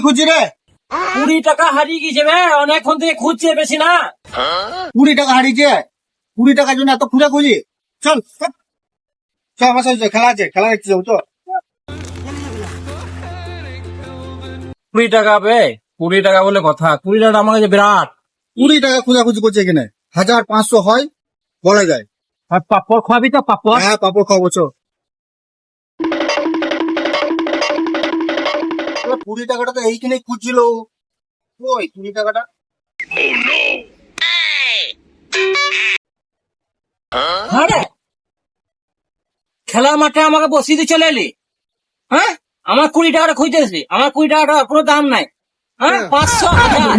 খুঁজছি রে? 20 টাকা হারিয়ে গেছে বে, অনেকক্ষণ থেকে খুঁজছে, বেশি না। 20 টাকা হারিয়েছে? 20 টাকার জন্য এত খুঁজে খুঁজি? চল চল, চল আমার সাথে চল, খেলা আছে, খেলা দেখতে যাবো। চল 20 টাকা বে, 20 টাকা বলে কথা। 20 টাকা আমার কাছে বিরাট। 20 টাকা খুঁজাখুঁজি করছে এখানে। 1500 হয় বলা যায়। আর পাপড় খাবি তো? পাপড় হ্যাঁ পাপড় খাওয়াবো। চল 20 টাকাটা তো এইখানে খুঁজছিল। ওই 20 টাকাটা আরে খেলার মাঠে আমাকে বসিয়ে দিয়ে চলে এলি। হ্যাঁ, আমার 20 টাকাটা খুঁজতেছি, আমার 20 টাকাটা কোনো দাম নাই। হ্যাঁ, 500 1000।